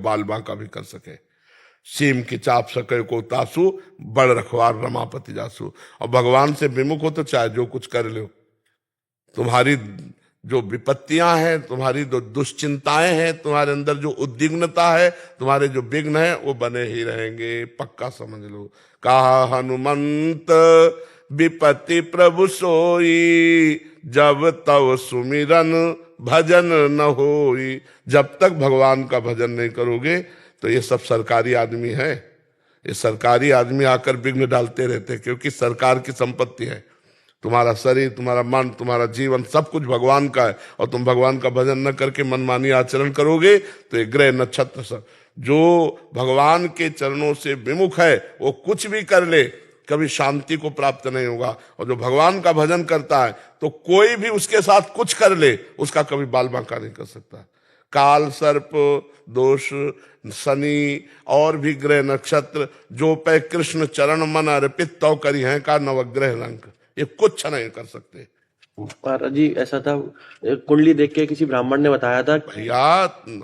बाल बांका भी कर सके। सीम की चाप सके को तासु, बड़ रखवार रमापति जासु। और भगवान से विमुख हो तो चाहे जो कुछ कर लो, तुम्हारी जो विपत्तियां हैं, तुम्हारी जो दुश्चिंताएं हैं, तुम्हारे अंदर जो उद्विग्नता है, तुम्हारे जो विघ्न है, वो बने ही रहेंगे, पक्का समझ लो। कहा हनुमंत विपत्ति प्रभु सोई, जब तब सुमिरन भजन न होई। जब तक भगवान का भजन नहीं करोगे तो ये सब सरकारी आदमी है, ये सरकारी आदमी आकर विघ्न डालते रहते हैं, क्योंकि सरकार की संपत्ति है। तुम्हारा शरीर, तुम्हारा मन, तुम्हारा जीवन, सब कुछ भगवान का है, और तुम भगवान का भजन न करके मनमानी आचरण करोगे तो ये ग्रह नक्षत्र सब, जो भगवान के चरणों से विमुख है, वो कुछ भी कर ले कभी शांति को प्राप्त नहीं होगा। और जो भगवान का भजन करता है तो कोई भी उसके साथ कुछ कर ले, उसका कभी बाल बांका नहीं कर सकता। काल सर्प दोष, शनि और भी ग्रह नक्षत्र जो पे कृष्ण चरण मन अर्पित तो करी हैं का नवग्रह रंग, ये कुछ नहीं कर सकते। महाराज जी ऐसा था, कुंडली देख के किसी ब्राह्मण ने बताया था। भैया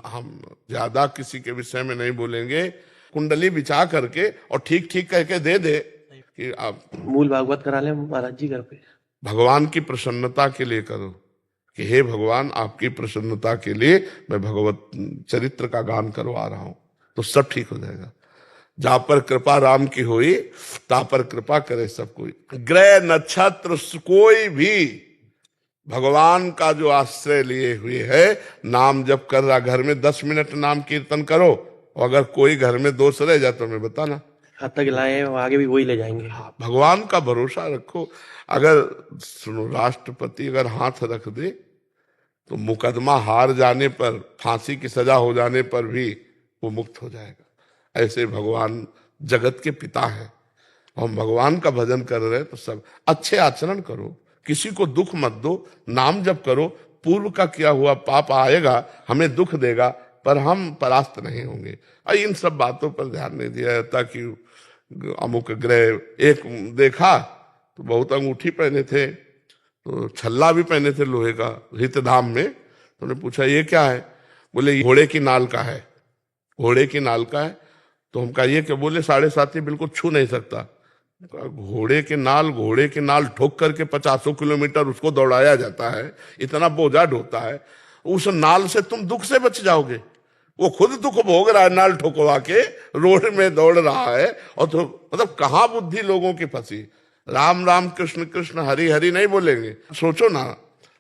हम ज्यादा किसी के विषय में नहीं बोलेंगे, कुंडली बिछा करके और ठीक ठीक कह के दे दे कि आप मूल भागवत करा लें महाराज जी घर पे। भगवान की प्रसन्नता के लिए करो कि हे भगवान, आपकी प्रसन्नता के लिए मैं भगवत चरित्र का गान करवा रहा हूं, तो सब ठीक हो जाएगा। जहां पर कृपा राम की हुई, ता पर कृपा करे सब कोई। ग्रह नक्षत्र कोई भी भगवान का जो आश्रय लिए हुए है, नाम जप कर रहा, घर में 10 मिनट नाम कीर्तन करो, और अगर कोई घर में दोष रह जाए तो मैं बताना, हद तक लाए आगे भी वही ले जाएंगे। भगवान का भरोसा रखो। अगर सुनो, राष्ट्रपति अगर हाथ रख दे तो मुकदमा हार जाने पर, फांसी की सजा हो जाने पर भी वो मुक्त हो जाएगा। ऐसे भगवान जगत के पिता हैं। हम भगवान का भजन कर रहे हैं तो सब अच्छे आचरण करो, किसी को दुख मत दो, नाम जप करो। पूर्व का किया हुआ पाप आएगा, हमें दुख देगा, पर हम परास्त नहीं होंगे। और इन सब बातों पर ध्यान नहीं दिया जाता कि अमुक ग्रह, एक देखा तो बहुत अंगूठी पहने थे, तो छल्ला भी पहने थे लोहे का, हितधाम में। तो उन्होंने पूछा ये क्या है? बोले घोड़े की नाल का है। घोड़े की नाल का है? तो हम कहा ये क्या? बोले 7.5 बिल्कुल छू नहीं सकता। घोड़े के नाल ठोक करके 50 किलोमीटर उसको दौड़ाया जाता है, इतना बोझा ढोता है, उस नाल से तुम दुख से बच जाओगे? वो खुद दुख भोग रहा है, नाल ठोकवा के रोड में दौड़ रहा है, और तो मतलब कहाँ बुद्धि लोगों की फंसी। राम राम कृष्ण कृष्ण हरि हरि नहीं बोलेंगे? सोचो ना,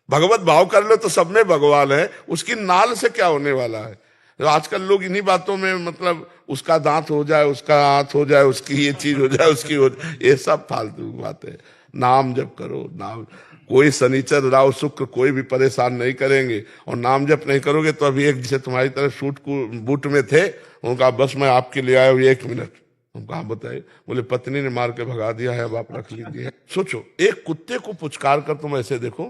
भगवत भाव कर लो तो सब में भगवान है, उसकी नाल से क्या होने वाला है? तो आजकल लोग इन्हीं बातों में, मतलब उसका दांत हो जाए, उसका हाथ हो जाए, उसकी ये चीज हो जाए, उसकी हो जाए, ये सब फालतू बातें। नाम जप करो, नाम। कोई शनिचर राव शुक्र कोई भी परेशान नहीं करेंगे, और नाम जप नहीं करोगे तो अभी एक जिसे तुम्हारी तरह सूट को बूट में थे, उनका बस मैं आपके लिए आया हूँ 1 मिनट। हम कहा बताइए? बोले पत्नी ने मार के भगा दिया है, अब आप रख लीजिए। सोचो, एक कुत्ते को पुचकार कर तुम ऐसे देखो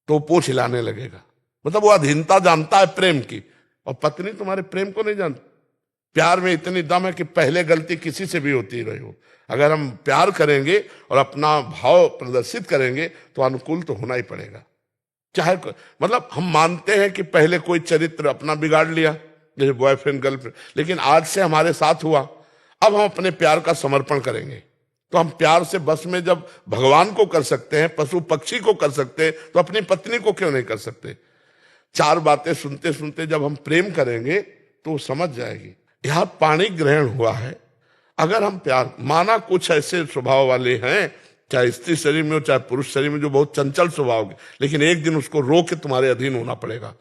तो पूंछ हिलाने लगेगा, मतलब वो अधीनता जानता है प्रेम की, और पत्नी तुम्हारे प्रेम को नहीं जानती। प्यार में इतनी दम है कि पहले गलती किसी से भी होती रही हो, अगर हम प्यार करेंगे और अपना भाव प्रदर्शित करेंगे तो अनुकूल तो होना ही पड़ेगा। चाहे मतलब हम मानते हैं कि पहले कोई चरित्र अपना बिगाड़ लिया, जैसे बॉयफ्रेंड गर्लफ्रेंड, लेकिन आज से हमारे साथ हुआ, अब हम अपने प्यार का समर्पण करेंगे। तो हम प्यार से बस में जब भगवान को कर सकते हैं, पशु पक्षी को कर सकते हैं, तो अपनी पत्नी को क्यों नहीं कर सकते? 4 बातें सुनते सुनते जब हम प्रेम करेंगे तो समझ जाएगी। यह पाणी ग्रहण हुआ है। अगर हम प्यार, माना कुछ ऐसे स्वभाव वाले हैं, चाहे स्त्री शरीर में हो चाहे पुरुष शरीर में, जो बहुत चंचल स्वभाव के, लेकिन एक दिन उसको रो के तुम्हारे अधीन होना पड़ेगा,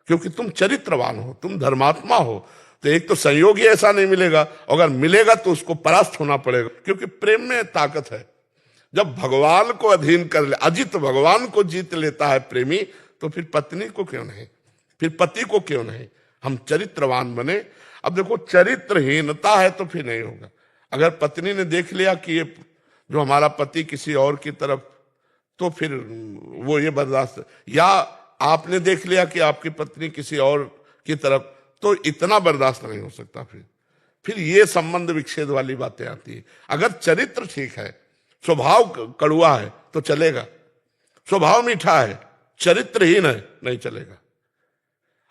क्योंकि तुम चरित्रवान हो, तुम धर्मात्मा हो। तो एक तो संयोग ही ऐसा नहीं मिलेगा, अगर मिलेगा तो उसको परास्त होना पड़ेगा, क्योंकि प्रेम में ताकत है। जब भगवान को अधीन कर ले, अजित भगवान को जीत लेता है प्रेमी, तो फिर पत्नी को क्यों नहीं, फिर पति को क्यों नहीं? हम चरित्रवान बने। अब देखो, चरित्रहीनता है तो फिर नहीं होगा। अगर पत्नी ने देख लिया कि ये जो हमारा पति किसी और की तरफ, तो फिर वो ये बर्दाश्त, या आपने देख लिया कि आपकी पत्नी किसी और की तरफ, तो इतना बर्दाश्त नहीं हो सकता। फिर ये संबंध विच्छेद वाली बातें आती है। अगर चरित्र ठीक है, स्वभाव कड़ुआ है तो चलेगा, स्वभाव मीठा है, चरित्रहीन है नहीं चलेगा।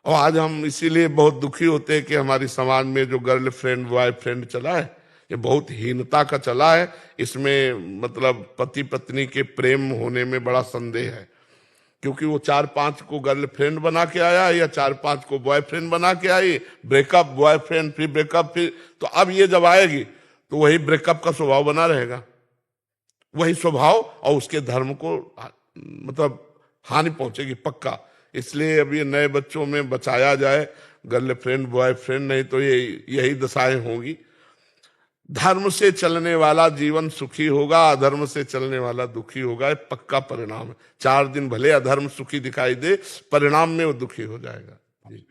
और आज हम इसीलिए बहुत दुखी होते हैं कि हमारी समाज में जो गर्लफ्रेंड बॉयफ्रेंड चला है ये बहुत हीनता का चला है। इसमें मतलब पति पत्नी के प्रेम होने में बड़ा संदेह है, क्योंकि वो 4-5 को गर्लफ्रेंड बना के आया या 4-5 को बॉयफ्रेंड बना के आई, ब्रेकअप बॉयफ्रेंड फिर ब्रेकअप फिर, तो अब ये जब आएगी तो वही ब्रेकअप का स्वभाव बना रहेगा, वही स्वभाव, और उसके धर्म को मतलब हानि पहुंचेगी पक्का। इसलिए अब ये नए बच्चों में बचाया जाए गर्लफ्रेंड बॉयफ्रेंड, नहीं तो ये यही दशाएं होंगी। धर्म से चलने वाला जीवन सुखी होगा, अधर्म से चलने वाला दुखी होगा, ये पक्का परिणाम है। 4 दिन भले अधर्म सुखी दिखाई दे, परिणाम में वो दुखी हो जाएगा। जी।